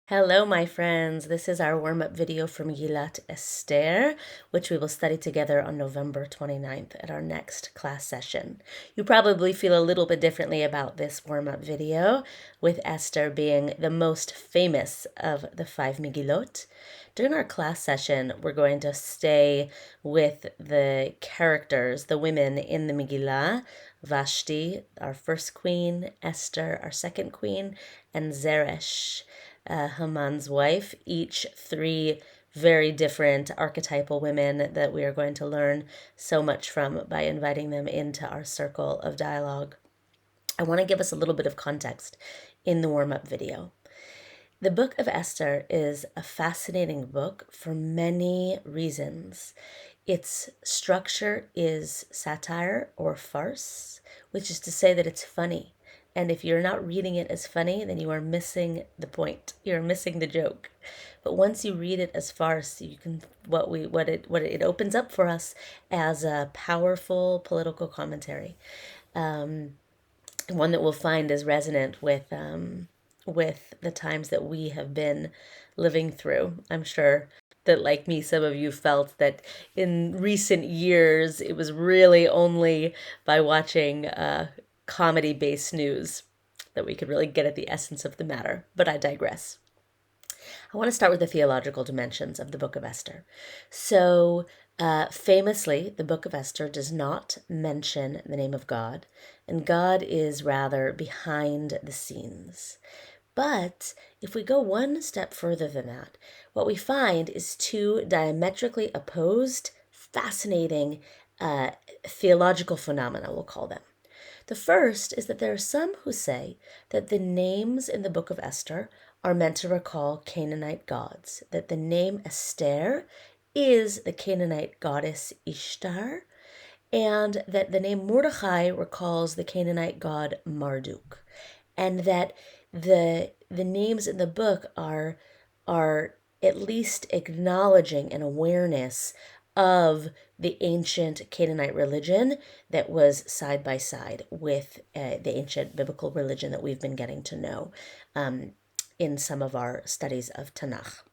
Hello, my friends. This is our warm-up video from Megillat Esther, which we will study together on November 29th at our next class session. You probably feel a little bit differently about this warm-up video, with Esther being the most famous of the five Megillot. During our class session, we're going to stay with the characters, the women in the Megillah, Vashti, our first queen, Esther, our second queen, and Zeresh, Haman's wife, each three very different archetypal women that we are going to learn so much from by inviting them into our circle of dialogue. I want to give us a little bit of context in the warm-up video. The Book of Esther is a fascinating book for many reasons. Its structure is satire or farce, which is to say that it's funny. And if you're not reading it as funny, then you are missing the point. You're missing the joke. But once you read it as farce, you can what it opens up for us as a powerful political commentary, one that we'll find is resonant with the times that we have been living through. I'm sure that, like me, some of you felt that in recent years it was really only by watching comedy-based news that we could really get at the essence of the matter. But I digress. I want to start with the theological dimensions of the Book of Esther. So, famously, the Book of Esther does not mention the name of God, and God is rather behind the scenes. But if we go one step further than that, what we find is two diametrically opposed, fascinating theological phenomena, we'll call them. The first is that there are some who say that the names in the Book of Esther are meant to recall Canaanite gods, that the name Esther is the Canaanite goddess Ishtar, and that the name Mordechai recalls the Canaanite god Marduk, and that the names in the book are at least acknowledging an awareness of the ancient Canaanite religion that was side by side with the ancient biblical religion that we've been getting to know in some of our studies of Tanakh.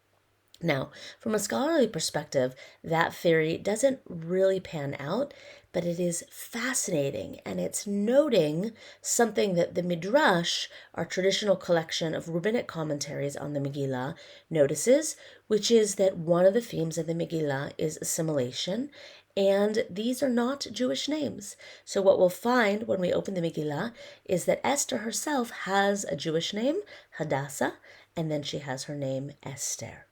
Now, from a scholarly perspective, that theory doesn't really pan out, but it is fascinating, and it's noting something that the Midrash, our traditional collection of rabbinic commentaries on the Megillah, notices, which is that one of the themes of the Megillah is assimilation, and these are not Jewish names. So what we'll find when we open the Megillah is that Esther herself has a Jewish name, Hadassah, and then she has her name Esther.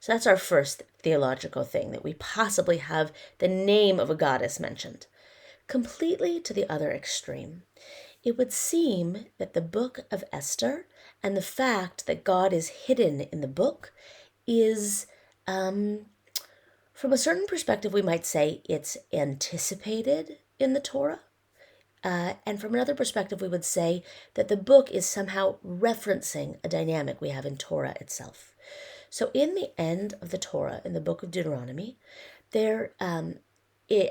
So that's our first theological thing, that we possibly have the name of a goddess mentioned. Completely to the other extreme, it would seem that the Book of Esther and the fact that God is hidden in the book is, from a certain perspective, we might say it's anticipated in the Torah. And from another perspective, we would say that the book is somehow referencing a dynamic we have in Torah itself. So in the end of the Torah, in the book of Deuteronomy,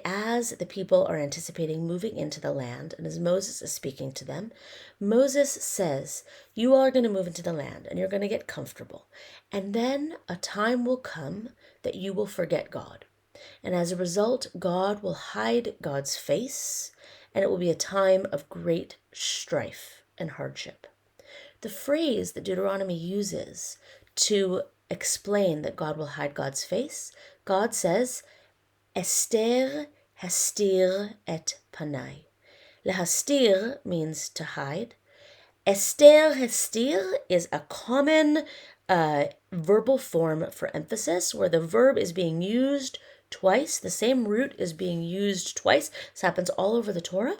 as the people are anticipating moving into the land, and as Moses is speaking to them, Moses says, you are going to move into the land, and you're going to get comfortable. And then a time will come that you will forget God. And as a result, God will hide God's face, and it will be a time of great strife and hardship. The phrase that Deuteronomy uses to explain that God will hide God's face, God says, Esther hastir et panai. Lehastir means to hide. Esther hastir is a common verbal form for emphasis, where the verb is being used twice. The same root is being used twice. This happens all over the Torah.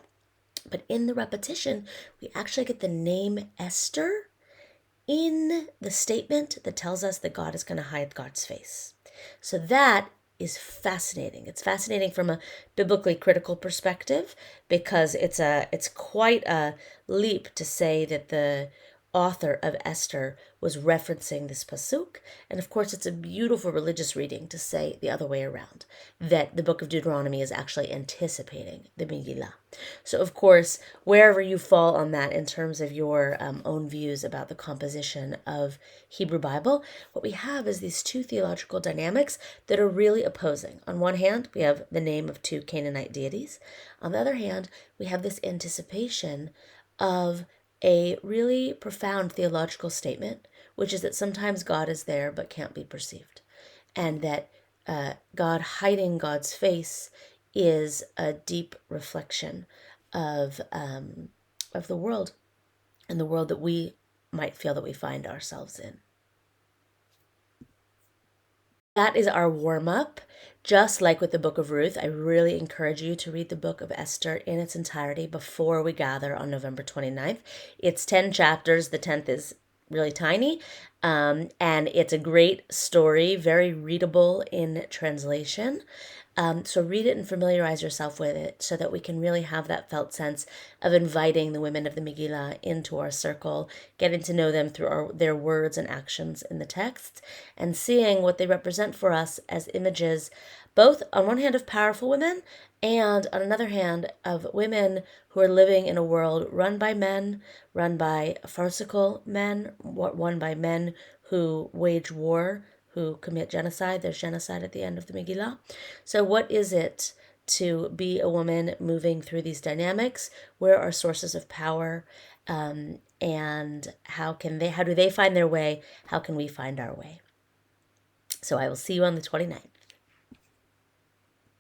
But in the repetition, we actually get the name Esther in the statement that tells us that God is going to hide God's face. So that is fascinating. It's fascinating from a biblically critical perspective, because it's quite a leap to say that the author of Esther was referencing this pasuk. And of course, it's a beautiful religious reading to say the other way around, that the book of Deuteronomy is actually anticipating the Megillah. So, of course, wherever you fall on that in terms of your own views about the composition of Hebrew Bible, what we have is these two theological dynamics that are really opposing. On one hand, we have the name of two Canaanite deities. On the other hand, we have this anticipation of a really profound theological statement, which is that sometimes God is there but can't be perceived, and that God hiding God's face is a deep reflection of the world, and the world that we might feel that we find ourselves in. That is our warm up. Just like with the book of Ruth, I really encourage you to read the book of Esther in its entirety before we gather on November 29th. It's 10 chapters. The 10th is really tiny. And it's a great story, very readable in translation. So read it and familiarize yourself with it so that we can really have that felt sense of inviting the women of the Megillah into our circle, getting to know them through their words and actions in the text, and seeing what they represent for us as images, both on one hand of powerful women and on another hand of women who are living in a world run by men, run by farcical men, run by men who wage war, who commit genocide. There's genocide at the end of the Megillah. So what is it to be a woman moving through these dynamics? Where are sources of power? And how do they find their way? How can we find our way? So I will see you on the 29th.